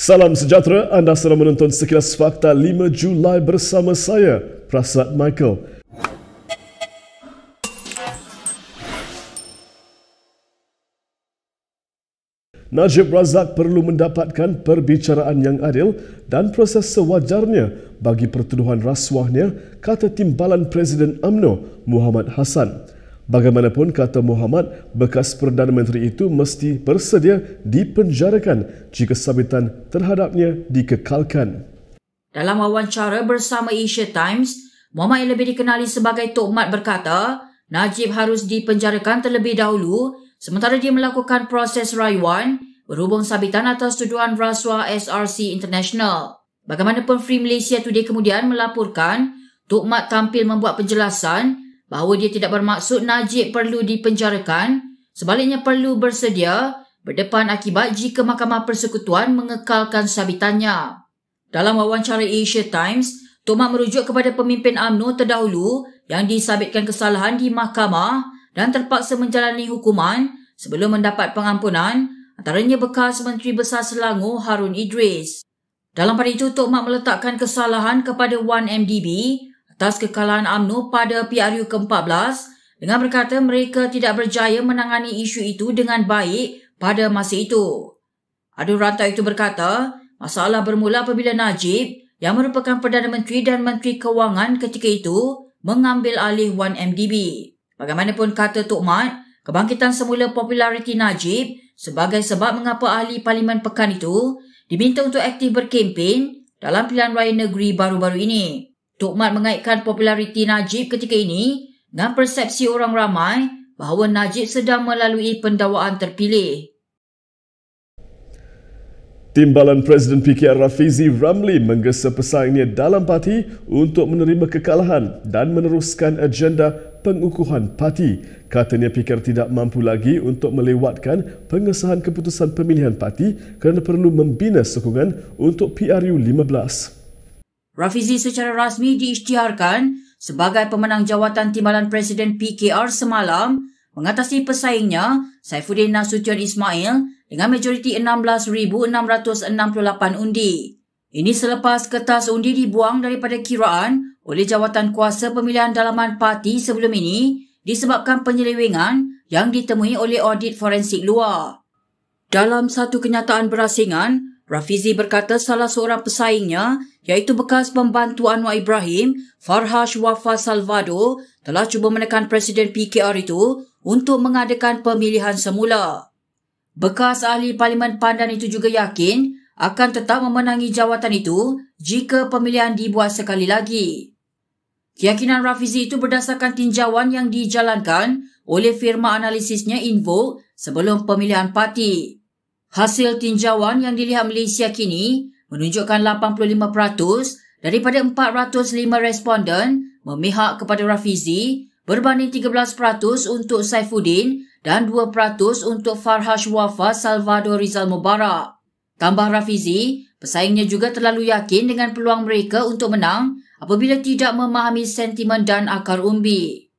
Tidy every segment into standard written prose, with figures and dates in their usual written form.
Salam sejahtera, anda sedang menonton Sekilas Fakta 5 Julai bersama saya, Prasad Michael. Najib Razak perlu mendapatkan perbicaraan yang adil dan proses sewajarnya bagi pertuduhan rasuahnya, kata Timbalan Presiden UMNO Muhammad Hassan. Bagaimanapun, kata Muhammad, bekas Perdana Menteri itu mesti bersedia dipenjarakan jika sabitan terhadapnya dikekalkan. Dalam wawancara bersama Asia Times, Muhammad yang lebih dikenali sebagai Tok Mat berkata, Najib harus dipenjarakan terlebih dahulu sementara dia melakukan proses rayuan berhubung sabitan atas tuduhan rasuah SRC International. Bagaimanapun, Free Malaysia Today kemudian melaporkan Tok Mat tampil membuat penjelasan bahawa dia tidak bermaksud Najib perlu dipenjarakan, sebaliknya perlu bersedia berdepan akibat jika Mahkamah Persekutuan mengekalkan sabitannya. Dalam wawancara Asia Times, Tok Mat merujuk kepada pemimpin UMNO terdahulu yang disabitkan kesalahan di mahkamah dan terpaksa menjalani hukuman sebelum mendapat pengampunan, antaranya bekas Menteri Besar Selangor Harun Idris. Dalam pada itu, Tok Mat meletakkan kesalahan kepada 1MDB atas kekalahan UMNO pada PRU ke-14 dengan berkata mereka tidak berjaya menangani isu itu dengan baik pada masa itu. Adu rantau itu berkata, masalah bermula apabila Najib yang merupakan Perdana Menteri dan Menteri Kewangan ketika itu mengambil alih 1MDB. Bagaimanapun, kata Tok Mat, kebangkitan semula populariti Najib sebagai sebab mengapa ahli Parlimen Pekan itu diminta untuk aktif berkempen dalam pilihan raya negeri baru-baru ini. Tok Mat mengaitkan populariti Najib ketika ini dengan persepsi orang ramai bahawa Najib sedang melalui pendakwaan terpilih. Timbalan Presiden PKR Rafizi Ramli menggesa pesaingnya dalam parti untuk menerima kekalahan dan meneruskan agenda pengukuhan parti. Katanya PKR tidak mampu lagi untuk melewatkan pengesahan keputusan pemilihan parti kerana perlu membina sokongan untuk PRU 15. Rafizi secara rasmi diisytiharkan sebagai pemenang jawatan Timbalan Presiden PKR semalam mengatasi pesaingnya Saifuddin Nasution Ismail dengan majoriti 16,668 undi. Ini selepas kertas undi dibuang daripada kiraan oleh jawatan kuasa pemilihan dalaman parti sebelum ini disebabkan penyelewengan yang ditemui oleh audit forensik luar. Dalam satu kenyataan berasingan, Rafizi berkata salah seorang pesaingnya, iaitu bekas pembantu Anwar Ibrahim, Farhash Wafa Salvador, telah cuba menekan Presiden PKR itu untuk mengadakan pemilihan semula. Bekas ahli Parlimen Pandan itu juga yakin akan tetap memenangi jawatan itu jika pemilihan dibuat sekali lagi. Keyakinan Rafizi itu berdasarkan tinjauan yang dijalankan oleh firma analisisnya Invoke sebelum pemilihan parti. Hasil tinjauan yang dilihat Malaysia kini menunjukkan 85% daripada 405 responden memihak kepada Rafizi berbanding 13% untuk Saifuddin dan 2% untuk Farhash Wafa Salvador Rizal Mubarak. Tambah Rafizi, pesaingnya juga terlalu yakin dengan peluang mereka untuk menang apabila tidak memahami sentimen dan akar umbi.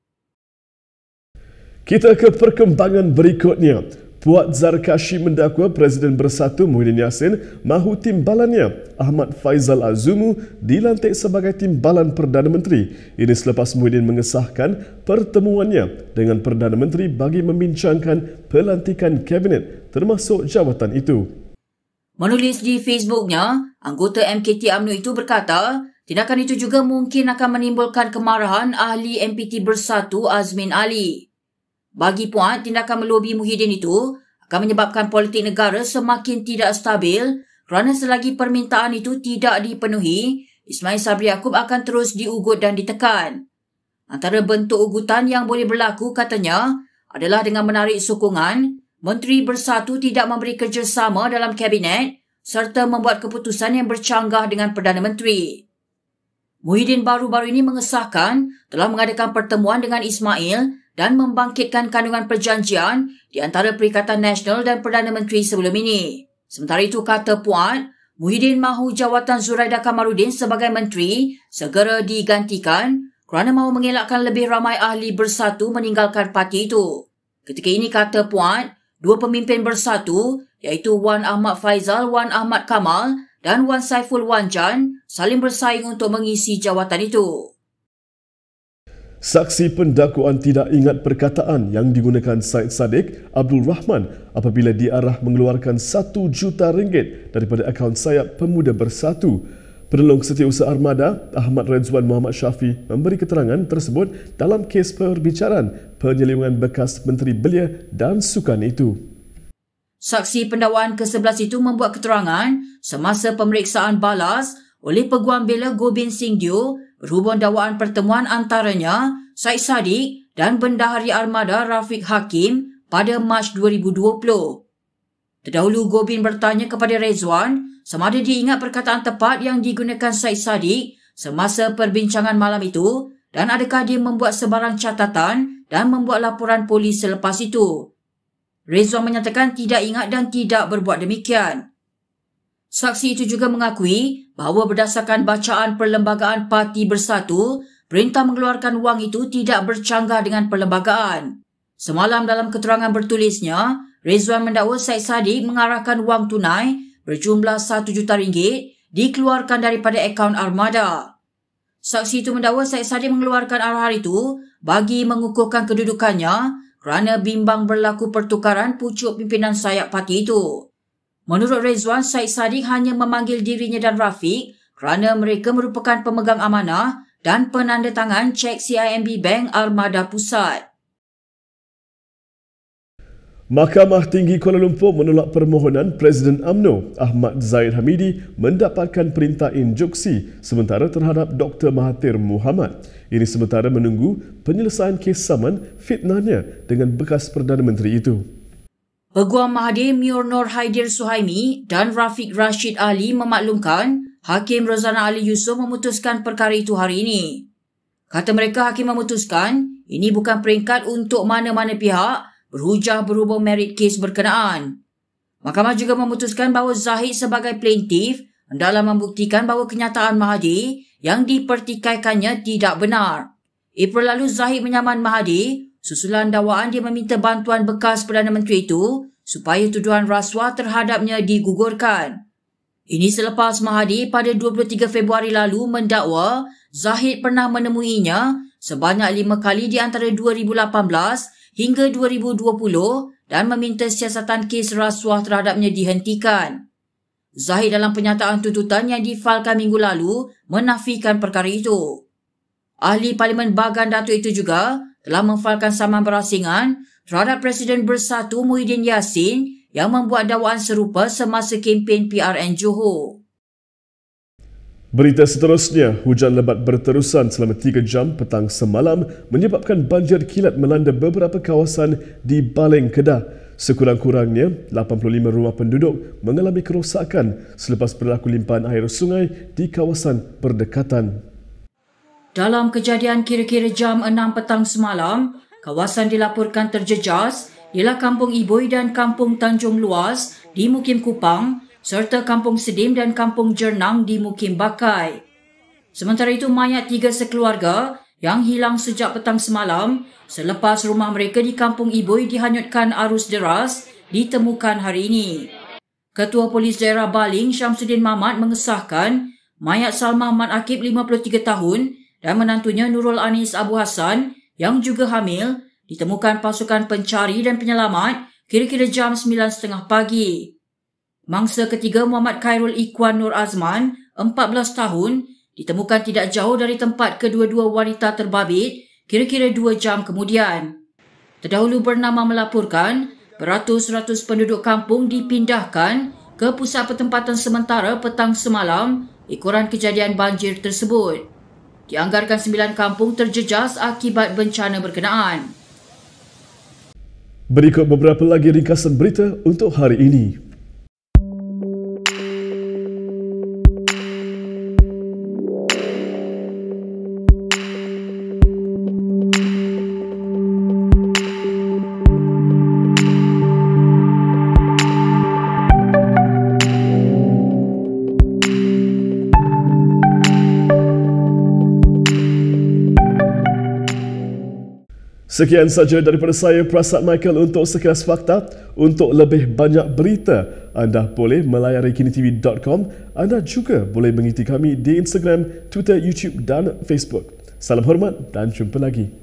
Kita ke perkembangan berikutnya. Puat Zarkashi mendakwa Presiden Bersatu Muhyiddin Yassin mahu timbalannya Ahmad Faizal Azumu dilantik sebagai Timbalan Perdana Menteri. Ini selepas Muhyiddin mengesahkan pertemuannya dengan Perdana Menteri bagi membincangkan pelantikan Kabinet termasuk jawatan itu. Menulis di Facebooknya, anggota MKT UMNO itu berkata, tindakan itu juga mungkin akan menimbulkan kemarahan ahli MPT Bersatu Azmin Ali. Bagi Puan, tindakan melobi Muhyiddin itu akan menyebabkan politik negara semakin tidak stabil kerana selagi permintaan itu tidak dipenuhi, Ismail Sabri Yaakob akan terus diugut dan ditekan. Antara bentuk ugutan yang boleh berlaku, katanya, adalah dengan menarik sokongan, Menteri Bersatu tidak memberi kerjasama dalam Kabinet serta membuat keputusan yang bercanggah dengan Perdana Menteri. Muhyiddin baru-baru ini mengesahkan telah mengadakan pertemuan dengan Ismail dan membangkitkan kandungan perjanjian di antara Perikatan Nasional dan Perdana Menteri sebelum ini. Sementara itu, kata Puan, Muhyiddin mahu jawatan Zuraidah Kamaluddin sebagai menteri segera digantikan kerana mahu mengelakkan lebih ramai ahli Bersatu meninggalkan parti itu. Ketika ini, kata Puan, dua pemimpin bersatu iaitu Wan Ahmad Faizal, Wan Ahmad Kamal dan Wan Saiful Wanjan saling bersaing untuk mengisi jawatan itu. Saksi pendakwaan tidak ingat perkataan yang digunakan Syed Saddiq Abdul Rahman apabila diarah mengeluarkan RM1 juta daripada akaun Sayap Pemuda Bersatu. Penolong Setiausaha Armada Ahmad Rezwan Muhammad Syafi memberi keterangan tersebut dalam kes perbicaraan penyelewengan bekas Menteri Belia dan Sukan itu. Saksi pendakwaan ke-11 itu membuat keterangan semasa pemeriksaan balas oleh Peguam Bela Gobind Singh Deo berhubung dakwaan pertemuan antaranya Syed Saddiq dan Bendahari Armada Rafiq Hakim pada Mac 2020. Terdahulu Gobind bertanya kepada Rezwan sama ada dia ingat perkataan tepat yang digunakan Syed Saddiq semasa perbincangan malam itu dan adakah dia membuat sebarang catatan dan membuat laporan polis selepas itu. Rezwan menyatakan tidak ingat dan tidak berbuat demikian. Saksi itu juga mengakui bahawa berdasarkan bacaan Perlembagaan Parti Bersatu, perintah mengeluarkan wang itu tidak bercanggah dengan perlembagaan. Semalam dalam keterangan bertulisnya, Rezwan mendakwa Syed Saddiq mengarahkan wang tunai berjumlah RM1 juta dikeluarkan daripada akaun Armada. Saksi itu mendakwa Syed Saddiq mengeluarkan arahan itu bagi mengukuhkan kedudukannya kerana bimbang berlaku pertukaran pucuk pimpinan sayap parti itu. Menurut Rezwan, Syed Saddiq hanya memanggil dirinya dan Rafiq kerana mereka merupakan pemegang amanah dan penandatangan cek CIMB Bank Armada Pusat. Mahkamah Tinggi Kuala Lumpur menolak permohonan Presiden UMNO Ahmad Zahid Hamidi mendapatkan perintah injuksi sementara terhadap Dr. Mahathir Mohamad. Ini sementara menunggu penyelesaian kes saman fitnahnya dengan bekas Perdana Menteri itu. Peguam Mahathir Mior Nur Haidir Suhaimi dan Rafiq Rashid Ali memaklumkan Hakim Rozana Ali Yusof memutuskan perkara itu hari ini. Kata mereka, Hakim memutuskan ini bukan peringkat untuk mana-mana pihak berhujah berhubung merit kes berkenaan. Mahkamah juga memutuskan bahawa Zahid sebagai plaintiff hendaklah membuktikan bahawa kenyataan Mahathir yang dipertikaikannya tidak benar. April lalu Zahid menyaman Mahathir susulan dakwaan dia meminta bantuan bekas Perdana Menteri itu supaya tuduhan rasuah terhadapnya digugurkan. Ini selepas Mahathir pada 23 Februari lalu mendakwa Zahid pernah menemuinya sebanyak 5 kali di antara 2018 hingga 2020 dan meminta siasatan kes rasuah terhadapnya dihentikan. Zahid dalam penyataan tuntutan yang difailkan minggu lalu menafikan perkara itu. Ahli Parlimen Bagan Datuk itu juga telah memfailkan saman berasingan terhadap Presiden Bersatu Muhyiddin Yassin yang membuat dakwaan serupa semasa kempen PRN Johor. Berita seterusnya, hujan lebat berterusan selama 3 jam petang semalam menyebabkan banjir kilat melanda beberapa kawasan di Baleng Kedah. Sekurang-kurangnya 85 rumah penduduk mengalami kerosakan selepas berlaku limpahan air sungai di kawasan berdekatan. Dalam kejadian kira-kira jam 6 petang semalam, kawasan dilaporkan terjejas ialah Kampung Iboi dan Kampung Tanjung Luas di Mukim Kupang serta Kampung Sedim dan Kampung Jernang di Mukim Bakai. Sementara itu, mayat 3 sekeluarga yang hilang sejak petang semalam selepas rumah mereka di Kampung Iboi dihanyutkan arus deras ditemukan hari ini. Ketua Polis Daerah Baling Syamsuddin Mahmad mengesahkan mayat Salma Ahmad Akib 53 tahun dan menantunya Nurul Anis Abu Hassan yang juga hamil ditemukan pasukan pencari dan penyelamat kira-kira jam 9.30 pagi. Mangsa ketiga Muhammad Khairul Ikhwan Nur Azman, 14 tahun, ditemukan tidak jauh dari tempat kedua-dua wanita terbabit kira-kira 2 jam kemudian. Terdahulu Bernama melaporkan beratus-ratus penduduk kampung dipindahkan ke pusat pertempatan sementara petang semalam ikuran kejadian banjir tersebut. Dianggarkan 9 kampung terjejas akibat bencana berkenaan. Berikut beberapa lagi ringkasan berita untuk hari ini. Sekian saja daripada saya, Prasad Michael, untuk sekilas fakta. Untuk lebih banyak berita, anda boleh melayari kinitv.com. Anda juga boleh mengikuti kami di Instagram, Twitter, YouTube dan Facebook. Salam hormat dan jumpa lagi.